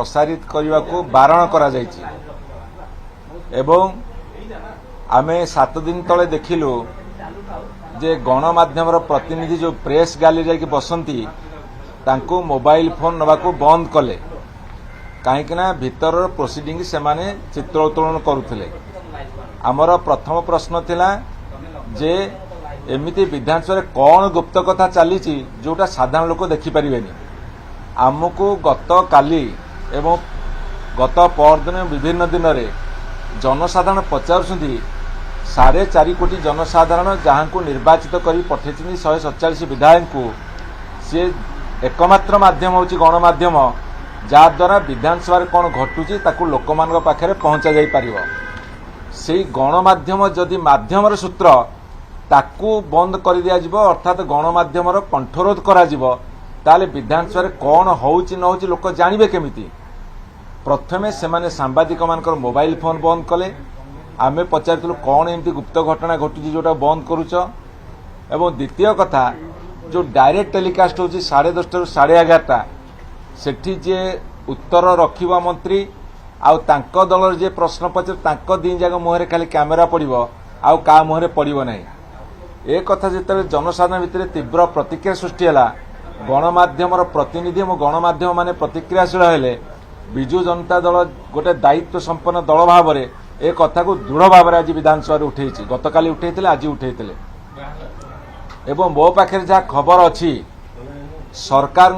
प्रसारित करने को बारण करा जायछि एवं आमे 7 दिन तले देखिलु जे गणमाध्यम प्रतिनिधि जो प्रेस गैलरी जाकि बसंती तांको मोबाइल फोन नवा को बंद कले कहीं भीतर प्रोसीडिंग से माने चित्र उत्तोलन करुले। आमर प्रथम प्रश्न थिला जे एमिति विधानसभा कौन गुप्त कथा चली जोटा साधारण लोक देखिपारे आमको गत काली एवं गत परदिन विभिन्न दिन में जनसाधारण पचारुछंती 4.5 कोटी जनसाधारण जहां को निर्वाचित कर पठे 147 विधायक को सी एकमात्र माध्यम होची गणमाध्यम जहाद्वारा विधानसभा कौन घटुची ताकू लोक मान पाखे पहुंचा जाई पारिबो। से गणमाध्यम जदि माध्यमर सूत्र ताकू बंद कर दिया जिवो अर्थात गणमाध्यम कंठरोध करा जिवो ताले विधानसभा कौन होउची न होउची लोक जानिबे केमिति। प्रथमे सेमाने सांबादिक मानकर मोबाइल फोन बंद कले आमे पचारिलु कौन एमती गुप्त घटना घटुची जोटा बंद करूच एवं द्वितीय कथा जो डायरेक्ट टेलीकास्ट होची 10:30 रु 11:30 सेठी जे उत्तर रखिबा मंत्री आउ तांको दलर जे प्रश्न पचार तांको दिन जाग मुहरे खाली कैमेरा पड़िबो आउ का मुहरे पड़िबो नाही। ए कथा जेतले जनसाधारण भितर तीव्र प्रतिक्रिया सृष्टि हला गणमाध्यम प्रतिनिधि और गणमाध्यम माने प्रतिक्रियाशील हेले विजु जनता दल गोटे दायित्व संपन्न दल भाव में ए कथा को दृढ़ भाव में आज विधानसभा उठे गतकाली उठे आज उठे एवं मो पाखे जहाँ खबर अच्छी सरकार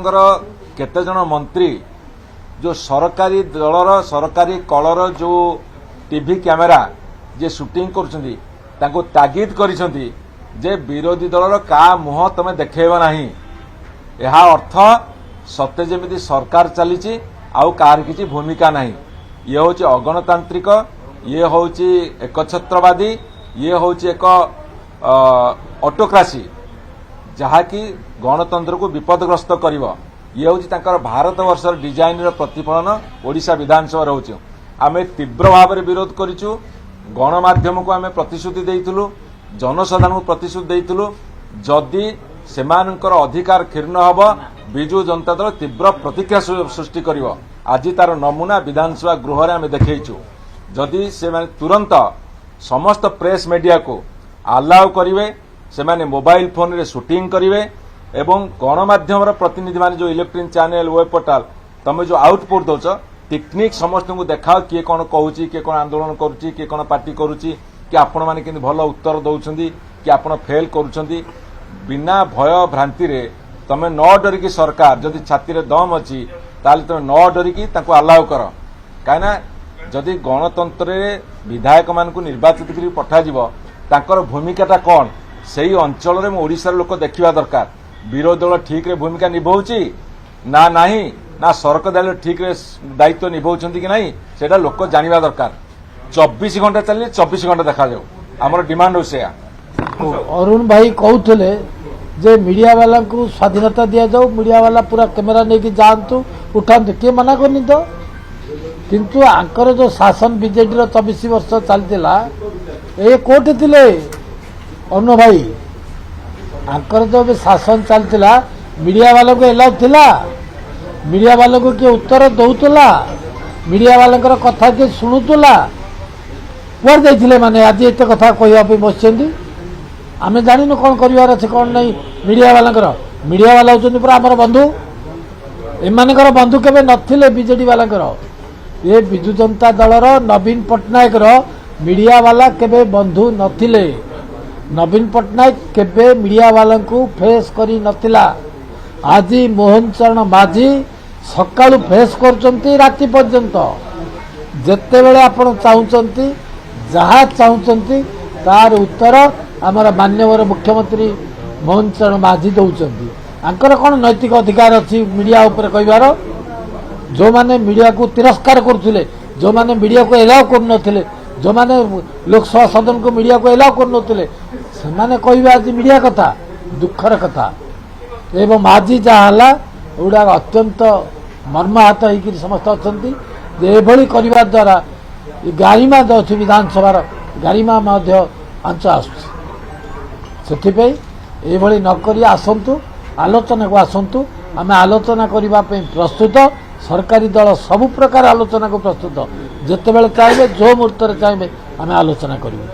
केते जन मंत्री जो सरकारी दलर सरकारी कलर जो टीवी कैमेरा जे शूटिंग करुछंती तांको तागिद करिसंती जे विरोधी दलर का मुह तमे देखेबो नाही। यह अर्थ सत्य जमिति सरकार चली आउ कार किसी भूमिका नहीं। ये हूँ अगणतांत्रिक ये हूँ एकछत्रवादी ये हूँ एक ऑटोक्रासी जहाँकि गणतंत्र को विपदग्रस्त करिवो। ये हूँ भारत वर्षर डिजाइन प्रतिफलन ओडिशा विधानसभा रोच आम तीव्र भाव में विरोध करूँ। गणमाध्यम को आम प्रतिश्रुति देइथिलु जनसाधारण को प्रतिश्रुति देइथिलु जदि सेमानकर अधिकार क्षीर्ण हब विजु जनता दल तीव्र प्रतिक्रिया सृष्टि करिवो। आज तार नमूना विधानसभा गृह आम देखु जदि से तुरंत समस्त प्रेस मीडिया को अलाउ करिवे से मोबाइल फोन रे शूटिंग करिवे एवं गणमाध्यम प्रतिनिधि माने जो इलेक्ट्रॉनिक चैनल वेब पोर्टल तमे जो आउटपुट दौच टेक्निक समस्त को देखाओ किए कौन कहूँ किए कौन आंदोलन करुच्ची किए कौन पार्टी करुच्ची कि आपण मैंने कि भल उत्तर दौरान कि आपण फेल करुँच बिना भय भ्रांति रे तमे न डरिकी सरकार जदि छाती रे दम अच्छी ताले तमे न डरिकी तांको अलाउ कर कहीं जदि गणतंत्र विधायक मान निर्वाचित कर पठाଯିव तांकर भूमिकाटा कौन से अंचल में ओडिशार लोक देखा दरकार। विरोधी दल ठीक रे भूमिका निभाउची ना नहीं ना सरकार दल ठीक रे दायित्व निभाउछंती कि नहीं सेटा लोक जानिबा दरकार। 24 घंटा चलिए 24 घंटा देखा जाऊ आमर डिमांड से अरुण भाई कहते जे मीडिया वाला को स्वाधीनता दि जाऊ मीडिया वाला पूरा कैमेरा लेके जातु उठातु किए मना करनी तो किंतु आंकर जो शासन बीजेडी 24 वर्ष चलता ये कोटे थिले अरुण भाई आंकर जो शासन चलता मीडिया वाला को एलाउ थिला मीडिया वाला को किए उत्तर दौला मीडिया वाला कथा किए शुणुला कुआर जाइए माने आज एत कथा कहवाई बस आम जानू कौन करार अच्छे कौन नहीं मीडिया वाला होती पूरा आमर बंधु एमानकर बंधु केवे नथिले बीजेडी वालांकर ये विजु जनता दलर नवीन पट्टनायक मीडिया वाला केवे बंधु नथिले। नवीन पट्टनायक केवे मीडिया वाला को फेस करी नथिला। आज मोहन चरण माझी सकाळु फेस करचंती राति पर्यंत जेते बेले आपण चाहुचंती जहा चाहुचंती तार उत्तर आमर मान्यवर मुख्यमंत्री मोहन चरण माझी दौरान आंकर कौन नैतिक अधिकार अच्छी मीडिया उपर कहबार जो माने मीडिया को तिरस्कार करथिले जो माने मीडिया को एलाउ कर जो माने लोकसभा सदन को मीडिया को एलाउ कर से माने कहबे आज मीडिया कथा दुखर कथा एवं माझी जहाँ गुड़ा अत्यंत मर्माहत होकर समस्त अच्छा एभली करने द्वारा गारिमा जो अच्छी विधानसभार गारिमा आंच आसतु नक आसतु आलोचना को आसतु आम आलोचना करने प्रस्तुत सरकारी दल सबु प्रकार आलोचना को प्रस्तुत जितेबाला चाहिए जो मुहूर्त चाहिए आम आलोचना करूँ।